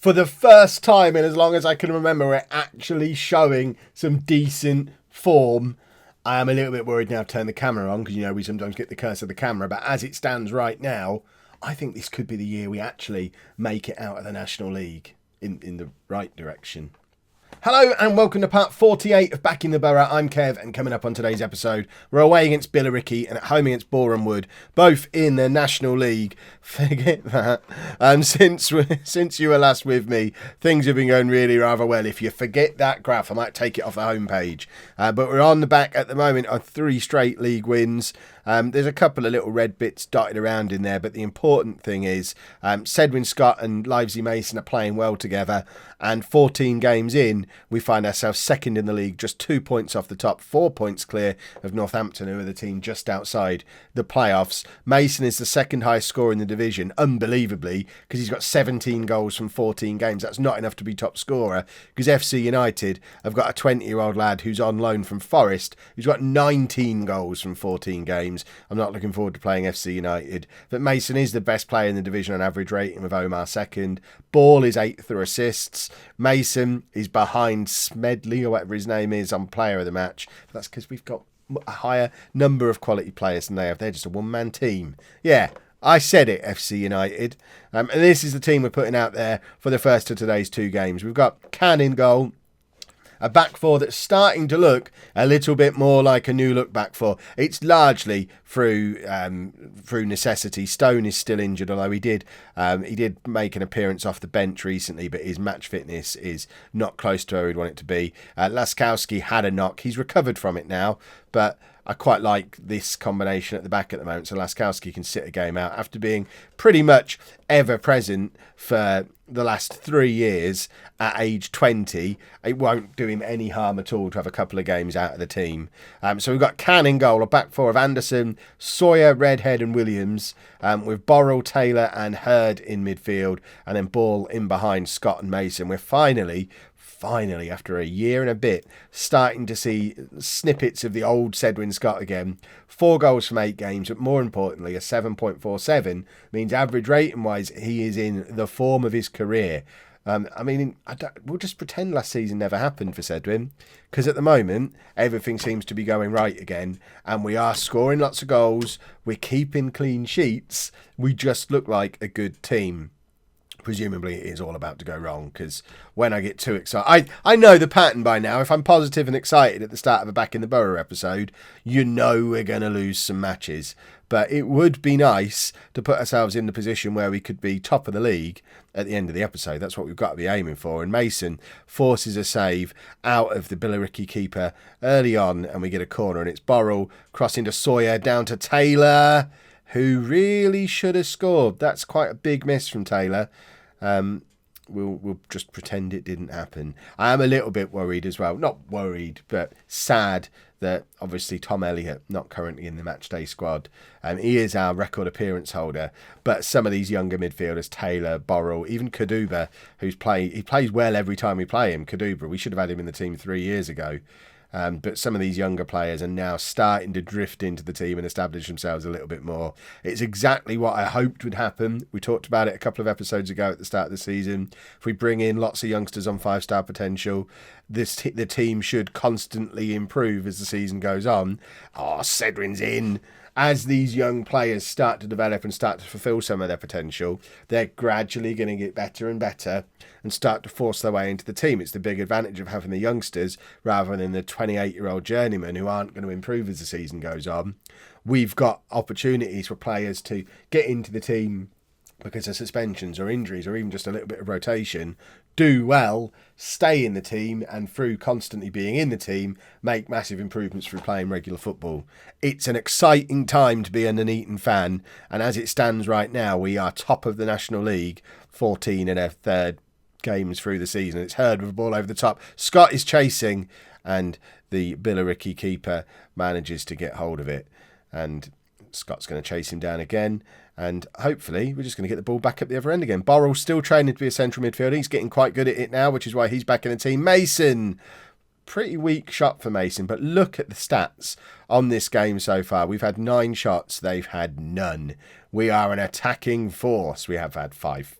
For the first time in as long as I can remember, we're actually showing some decent form. I am a little bit worried now to turn the camera on because, we sometimes get the curse of the camera. But as it stands right now, I think this could be the year we actually make it out of the National League in the right direction. Hello and welcome to part 48 of Backing the Boro. I'm Kev, and coming up on today's episode, we're away against Billericay and at home against Boreham Wood, both in the National League. Forget that. Since you were last with me, things have been going really rather well. If you forget that graph, I might take it off the homepage. But we're on the back at the moment of 3 straight league wins. There's a couple of little red bits dotted around in there, but the important thing is Sedwin Scott and Livesey Mason are playing well together, and 14 games in, we find ourselves second in the league, just 2 points off the top, 4 points clear of Northampton, who are the team just outside the playoffs. Mason is the second highest scorer in the division, unbelievably, because he's got 17 goals from 14 games. That's not enough to be top scorer, because FC United have got a 20-year-old lad who's on loan from Forest, who's got 19 goals from 14 games. I'm not looking forward to playing FC United. But Mason is the best player in the division on average rating, with Omar second. Ball is 8th for assists. Mason is behind Smedley, or whatever his name is, on player of the match. That's because we've got a higher number of quality players than they have. They're just a one-man team. Yeah, I said it, FC United. And this is the team we're putting out there for the first of today's 2 games. We've got Can in goal. A back four that's starting to look a little bit more like a new look back four. It's largely through necessity. Stone is still injured, although he did make an appearance off the bench recently, but his match fitness is not close to where we'd want it to be. Laskowski had a knock. He's recovered from it now, but I quite like this combination at the back at the moment, so Laskowski can sit a game out after being pretty much ever present for the last 3 years at age 20. It won't do him any harm at all to have a couple of games out of the team. So we've got Can in goal, a back four of Anderson, Sawyer, Redhead and Williams, with Borrell, Taylor and Hurd in midfield, and then Ball in behind Scott and Mason. We're finally, after a year and a bit, starting to see snippets of the old Sedwin Scott again. 4 goals from 8 games, but more importantly, a 7.47 means average rating-wise, he is in the form of his career. We'll just pretend last season never happened for Sedwin, because at the moment, everything seems to be going right again, and we are scoring lots of goals, we're keeping clean sheets, we just look like a good team. Presumably it is all about to go wrong, because when I get too excited, I know the pattern by now. If I'm positive and excited at the start of a Back in the Boro episode, we're going to lose some matches. But it would be nice to put ourselves in the position where we could be top of the league at the end of the episode. That's what we've got to be aiming for. And Mason forces a save out of the Billericay keeper early on, and we get a corner, and it's Borrell crossing to Sawyer, down to Taylor, who really should have scored. That's quite a big miss from Taylor. We'll just pretend it didn't happen. I am a little bit worried as well. Not worried, but sad that obviously Tom Elliott, not currently in the matchday squad, he is our record appearance holder. But some of these younger midfielders, Taylor, Borrell, even Kaduba, he plays well every time we play him. Kaduba, we should have had him in the team 3 years ago. But some of these younger players are now starting to drift into the team and establish themselves a little bit more. It's exactly what I hoped would happen. We talked about it a couple of episodes ago at the start of the season. If we bring in lots of youngsters on 5-star potential, the team should constantly improve as the season goes on. Sedwin's in. As these young players start to develop and start to fulfil some of their potential, they're gradually going to get better and better and start to force their way into the team. It's the big advantage of having the youngsters rather than the 28-year-old journeymen who aren't going to improve as the season goes on. We've got opportunities for players to get into the team because of suspensions or injuries or even just a little bit of rotation, do well, stay in the team, and through constantly being in the team, make massive improvements through playing regular football. It's an exciting time to be a Nuneaton fan, and as it stands right now, we are top of the National League, 14 in our third games through the season. It's Hurd with a ball over the top. Scott is chasing, and the Billericay keeper manages to get hold of it, and Scott's going to chase him down again, and hopefully we're just going to get the ball back up the other end again. Borrell's still training to be a central midfielder. He's getting quite good at it now, which is why he's back in the team. Mason pretty weak shot for Mason, but look at the stats on this game so far. We've had 9 shots. They've had none. We are an attacking force. We have had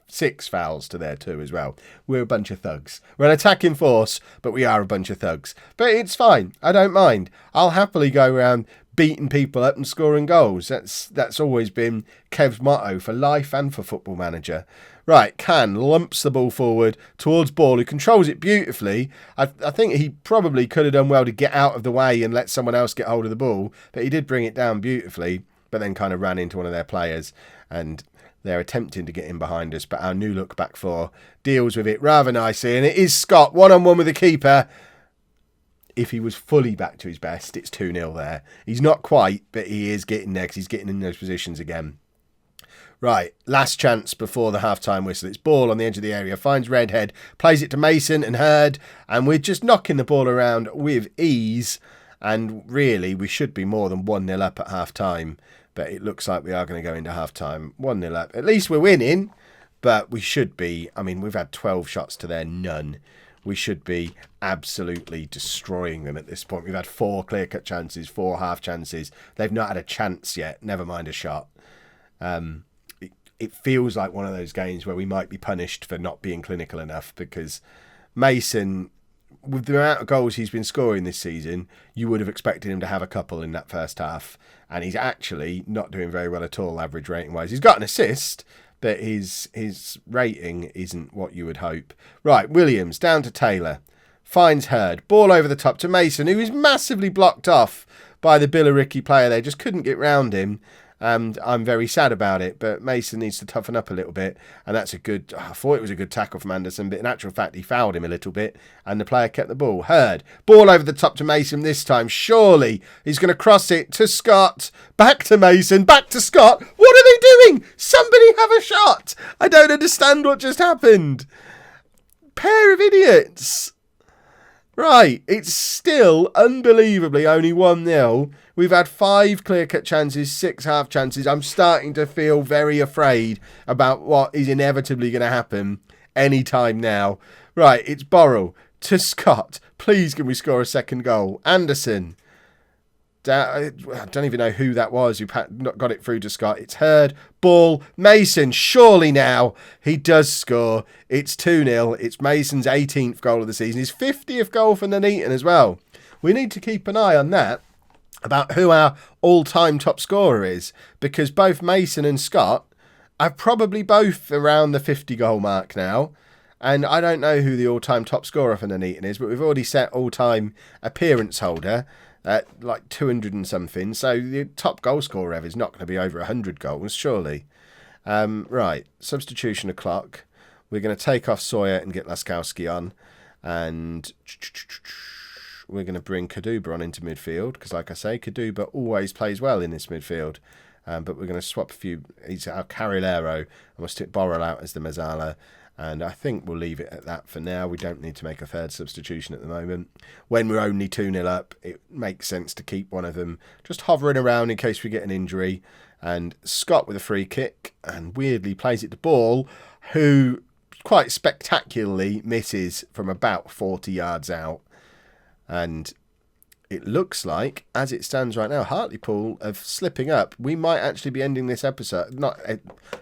6 fouls to their 2 as well. We're a bunch of thugs. We're an attacking force, but we are a bunch of thugs. But it's fine. I don't mind. I'll happily go around beating people up and scoring goals. That's always been Kev's motto for life and for Football Manager. Right, Can lumps the ball forward towards Ball, who controls it beautifully. I think he probably could have done well to get out of the way and let someone else get hold of the ball, but he did bring it down beautifully, but then kind of ran into one of their players, and they're attempting to get in behind us, but our new look back 4 deals with it rather nicely, and it is Scott, one-on-one with the keeper. If he was fully back to his best, it's 2-0 there. He's not quite, but he is getting there because he's getting in those positions again. Right, last chance before the half-time whistle. It's Ball on the edge of the area, finds Redhead, plays it to Mason and Hurd, and we're just knocking the ball around with ease, and really we should be more than 1-0 up at half-time, but it looks like we are going to go into half-time 1-0 up. At least we're winning, but we should be, I mean, we've had 12 shots to their none. We should be absolutely destroying them at this point. We've had 4 clear-cut chances, 4 half chances. They've not had a chance yet, never mind a shot. It feels like one of those games where we might be punished for not being clinical enough, because Mason, with the amount of goals he's been scoring this season, you would have expected him to have a couple in that first half. And he's actually not doing very well at all, average rating-wise. He's got an assist, but his rating isn't what you would hope. Right, Williams down to Taylor. Finds Hurd. Ball over the top to Mason, who is massively blocked off by the Billericay player. They just couldn't get round him. And I'm very sad about it, but Mason needs to toughen up a little bit. And that's a good, I thought it was a good tackle from Anderson, but in actual fact, he fouled him a little bit. And the player kept the ball. Hurd. Ball over the top to Mason this time. Surely he's going to cross it to Scott. Back to Mason. Back to Scott. What are they doing? Somebody have a shot. I don't understand what just happened. Pair of idiots. Right, it's still unbelievably only 1-0. We've had 5 clear-cut chances, 6 half chances. I'm starting to feel very afraid about what is inevitably going to happen any time now. Right, it's Boro to Scott. Please can we score a second goal? Anderson. I don't even know who that was who got it through to Scott. It's Hurd. Ball. Mason. Surely now he does score. It's 2-0. It's Mason's 18th goal of the season. His 50th goal for Nuneaton as well. We need to keep an eye on that, about who our all-time top scorer is, because both Mason and Scott are probably both around the 50-goal mark now. And I don't know who the all-time top scorer for Nuneaton is, but we've already set all-time appearance holder at like 200 and something. So the top goal scorer ever is not going to be over 100 goals, surely. Right, substitution o'clock. We're going to take off Sawyer and get Laskowski on. And we're going to bring Kaduba on into midfield, because like I say, Kaduba always plays well in this midfield. But we're going to swap a few. He's our Carrilero, and we'll stick Borrell out as the Mazzala. And I think we'll leave it at that for now. We don't need to make a third substitution at the moment. When we're only 2-0 up, it makes sense to keep one of them just hovering around in case we get an injury. And Scott with a free kick, and weirdly plays it to Ball, who quite spectacularly misses from about 40 yards out. And it looks like, as it stands right now, Hartlepool are slipping up. We might actually be ending this episode. Not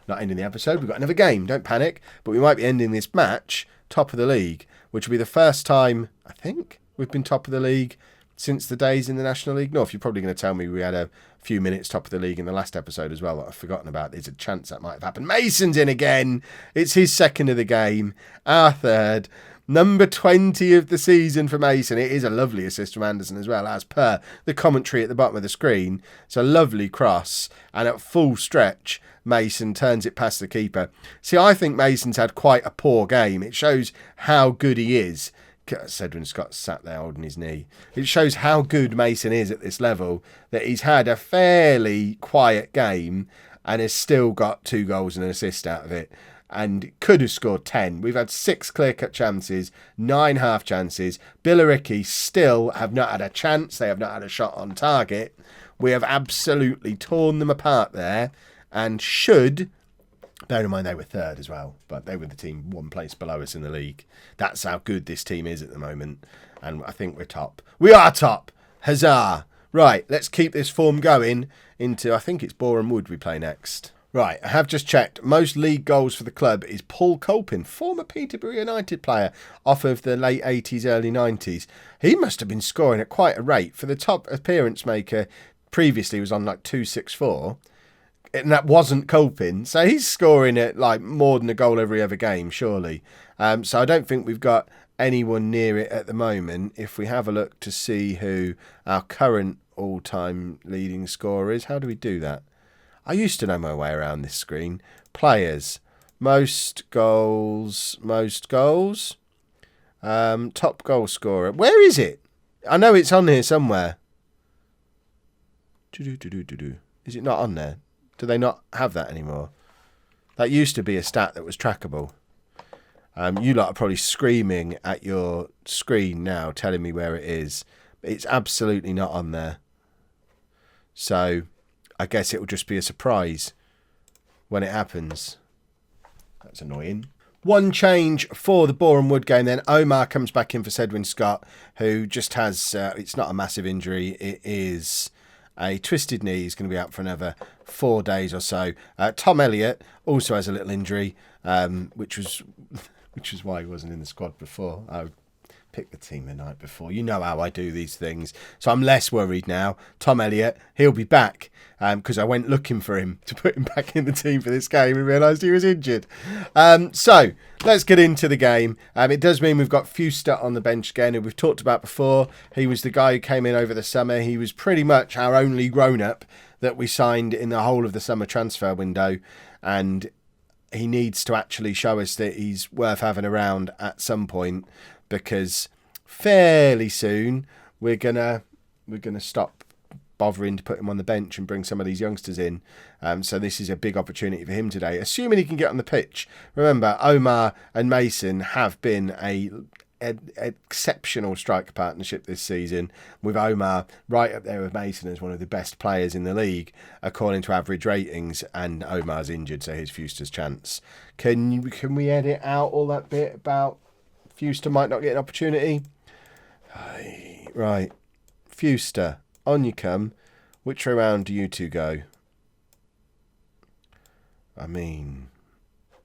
ending the episode. We've got another game. Don't panic. But we might be ending this match top of the league, which will be the first time, I think, we've been top of the league since the days in the National League North. You're probably going to tell me we had a few minutes top of the league in the last episode as well that I've forgotten about. There's a chance that might have happened. Mason's in again. It's his second of the game. Our third. Number 20 of the season for Mason. It is a lovely assist from Anderson as well, as per the commentary at the bottom of the screen. It's a lovely cross, and at full stretch, Mason turns it past the keeper. See, I think Mason's had quite a poor game. It shows how good he is. Said when Scott sat there holding his knee. It shows how good Mason is at this level, that he's had a fairly quiet game and has still got 2 goals and an assist out of it. And could have scored 10. We've had 6 clear-cut chances, 9 half chances. Billericay still have not had a chance. They have not had a shot on target. We have absolutely torn them apart there, and should Bear in mind they were third as well, but they were the team one place below us in the league. That's how good this team is at the moment, and I think we're top. We are top! Huzzah! Right, let's keep this form going into, I think it's Boreham Wood we play next. Right, I have just checked. Most league goals for the club is Paul Colpin, former Peterborough United player off of the late 80s, early 90s. He must have been scoring at quite a rate. For the top appearance maker, previously was on like 264, and that wasn't Colpin. So he's scoring at like more than a goal every other game, surely. So I don't think we've got anyone near it at the moment. If we have a look to see who our current all-time leading scorer is, how do we do that? I used to know my way around this screen. Players. Most goals. Top goal scorer. Where is it? I know it's on here somewhere. Is it not on there? Do they not have that anymore? That used to be a stat that was trackable. You lot are probably screaming at your screen now, telling me where it is. It's absolutely not on there. So I guess it will just be a surprise when it happens. That's annoying. One change for the Boreham Wood game then. Omar comes back in for Sedwin Scott, who just has, it's not a massive injury. It is a twisted knee. He's going to be out for another 4 days or so. Tom Elliott also has a little injury, which was why he wasn't in the squad before. I picked the team the night before. You know how I do these things. So I'm less worried now. Tom Elliott, he'll be back, because I went looking for him to put him back in the team for this game and realised he was injured. So let's get into the game. It does mean we've got Fuster on the bench again, who we've talked about before. He was the guy who came in over the summer. He was pretty much our only grown-up that we signed in the whole of the summer transfer window, and he needs to actually show us that he's worth having around at some point, because fairly soon we're gonna stop bothering to put him on the bench and bring some of these youngsters in. So this is a big opportunity for him today, assuming he can get on the pitch. Remember, Omar and Mason have been an exceptional striker partnership this season, with Omar right up there with Mason as one of the best players in the league according to average ratings, and Omar's injured, so here's Fuster's chance. Can we edit out all that bit about Fuster might not get an opportunity? Right, Fuster, on you come. Which way round do you two go? I mean,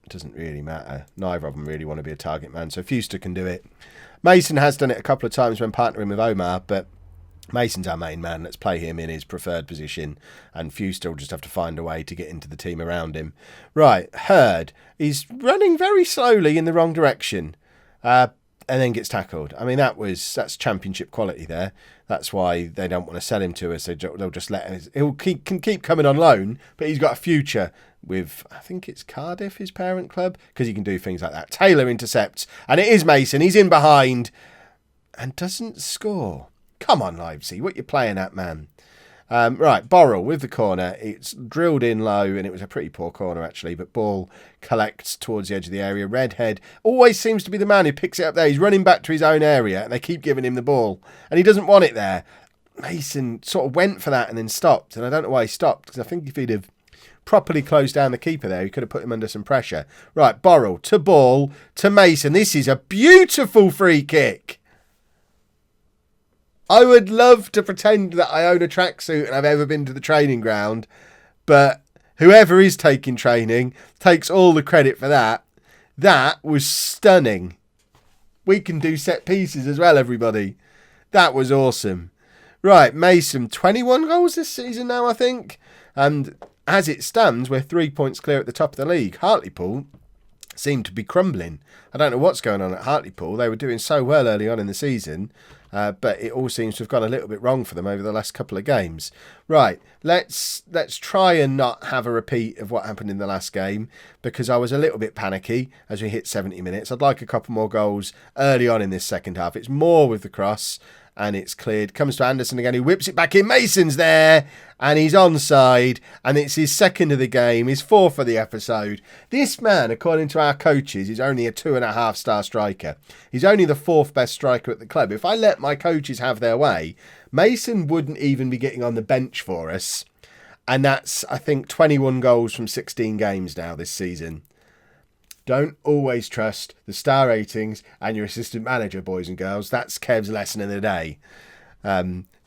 it doesn't really matter. Neither of them really want to be a target man, so Fuster can do it. Mason has done it a couple of times when partnering with Omar, but Mason's our main man. Let's play him in his preferred position, and Fuster will just have to find a way to get into the team around him. Right, Hurd. He's running very slowly in the wrong direction, and then gets tackled. I mean, that's championship quality there. That's why they don't want to sell him to us. They'll just let him. Can keep coming on loan, but he's got a future with, I think it's Cardiff, his parent club, because he can do things like that. Taylor intercepts, and it is Mason. He's in behind and doesn't score. Come on, Livesey, what you playing at, man? Right, Borrell with the corner. It's drilled in low, and it was a pretty poor corner, actually, but ball collects towards the edge of the area. Redhead always seems to be the man who picks it up there. He's running back to his own area, and they keep giving him the ball, and he doesn't want it there. Mason sort of went for that and then stopped, and I don't know why he stopped, because I think if he'd have properly closed down the keeper there, he could have put him under some pressure. Right, Borrell to ball to Mason. This is a beautiful free kick. I would love to pretend that I own a tracksuit and I've ever been to the training ground, but whoever is taking training takes all the credit for that. That was stunning. We can do set pieces as well, everybody. That was awesome. Right, Mason, 21 goals this season now, I think. And as it stands, we're 3 points clear at the top of the league. Hartlepool seem to be crumbling. I don't know what's going on at Hartlepool. They were doing so well early on in the season, but it all seems to have gone a little bit wrong for them over the last couple of games. Right, let's try and not have a repeat of what happened in the last game, because I was a little bit panicky as we hit 70 minutes. I'd like a couple more goals early on in this second half. It's Moore with the cross, and it's cleared. Comes to Anderson again, who whips it back in. Mason's there, and he's onside, and it's his second of the game, his fourth of the episode. This man, according to our coaches, is only a 2.5-star striker. He's only the fourth best striker at the club. If I let my coaches have their way, Mason wouldn't even be getting on the bench for us, And that's, I think, 21 goals from 16 games now this season. Don't always trust the star ratings and your assistant manager, boys and girls. That's Kev's lesson of the day.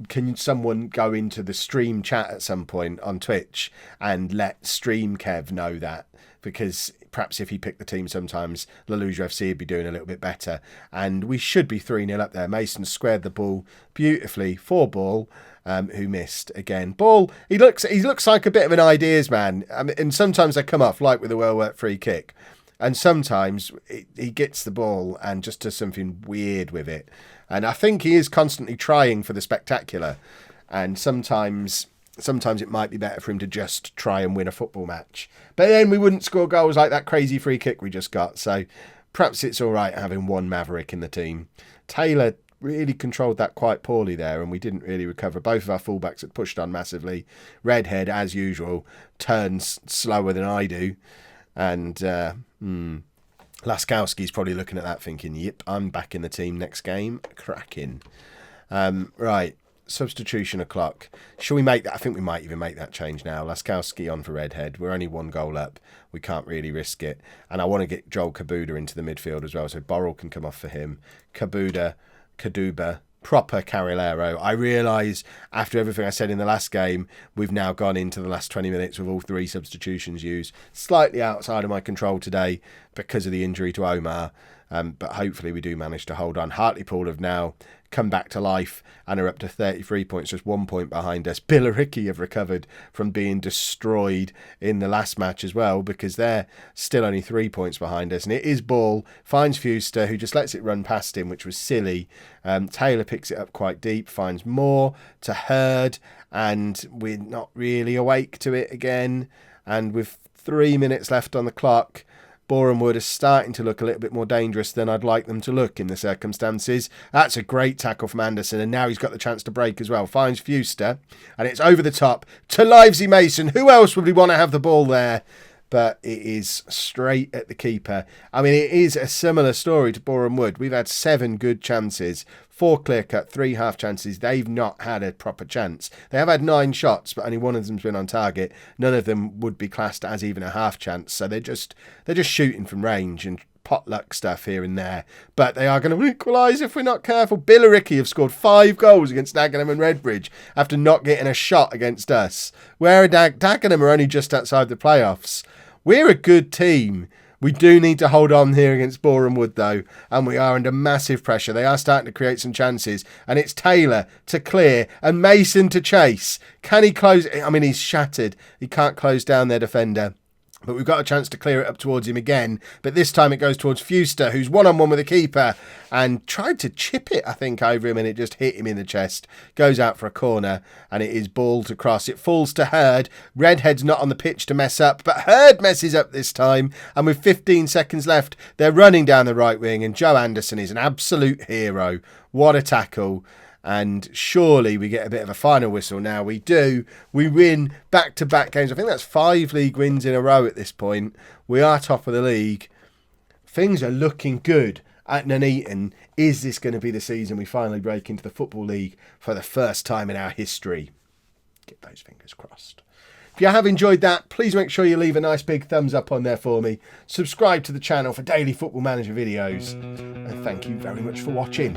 Can someone go into the stream chat at some point on Twitch and let Stream Kev know that? Because perhaps if he picked the team sometimes, Lollujo FC would be doing a little bit better. And we should be 3-0 up there. Mason squared the ball beautifully for Ball, who missed again. Ball, he looks like a bit of an ideas man. And sometimes they come off, like with a well-worked free kick. And sometimes he gets the ball and just does something weird with it. And I think he is constantly trying for the spectacular. And sometimes it might be better for him to just try and win a football match. But then we wouldn't score goals like that crazy free kick we just got. So perhaps it's all right having one maverick in the team. Taylor really controlled that quite poorly there, and we didn't really recover. Both of our fullbacks had pushed on massively. Redhead, as usual, turns slower than I do. And Laskowski's probably looking at that thinking, yep, I'm back in the team next game. Cracking. Right, substitution o'clock. Shall we make that? I think we might even make that change now. Laskowski on for Redhead. We're only 1 goal up. We can't really risk it. And I want to get Joel Kabuda into the midfield as well, so Borrell can come off for him. Kaduba, proper Carrilero. I realise after everything I said in the last game, we've now gone into the last 20 minutes with all 3 substitutions used. Slightly outside of my control today because of the injury to Omar, but hopefully we do manage to hold on. Hartlepool have now come back to life and are up to 33 points, just 1 point behind us. Billericay have recovered from being destroyed in the last match as well, because they're still only 3 points behind us. And it is Ball, finds Fuster, who just lets it run past him, which was silly. Taylor picks it up quite deep, finds more to Hurd, and we're not really awake to it again. And with 3 minutes left on the clock, Boreham Wood is starting to look a little bit more dangerous than I'd like them to look in the circumstances. That's a great tackle from Anderson, and now he's got the chance to break as well. Finds Fuster, and it's over the top to Livesey Mason. Who else would we want to have the ball there? But it is straight at the keeper. I mean, it is a similar story to Boreham Wood. We've had 7 good chances, 4 clear-cut, 3 half chances. They've not had a proper chance. They have had 9 shots, but only one of them's been on target. None of them would be classed as even a half chance. So they're just shooting from range and potluck stuff here and there. But they are going to equalise if we're not careful. Billericay have scored 5 goals against Dagenham and Redbridge after not getting a shot against us. Where Dagenham are only just outside the playoffs. We're a good team. We do need to hold on here against Boreham Wood, though, and we are under massive pressure. They are starting to create some chances, and it's Taylor to clear and Mason to chase. Can he close? I mean, he's shattered. He can't close down their defender. But we've got a chance to clear it up towards him again. But this time it goes towards Fuster, who's one-on-one with the keeper and tried to chip it, I think, over him, and it just hit him in the chest. Goes out for a corner, and it is ball to cross. It falls to Hurd. Redhead's not on the pitch to mess up, but Hurd messes up this time. And with 15 seconds left, they're running down the right wing, and Joe Anderson is an absolute hero. What a tackle. And surely we get a bit of a final whistle now. We do. We win back-to-back games. I think that's 5 league wins in a row at this point. We are top of the league. Things are looking good at Nuneaton. Is this going to be the season we finally break into the Football League for the first time in our history? Get those fingers crossed. If you have enjoyed that, please make sure you leave a nice big thumbs up on there for me. Subscribe to the channel for daily Football Manager videos. And thank you very much for watching.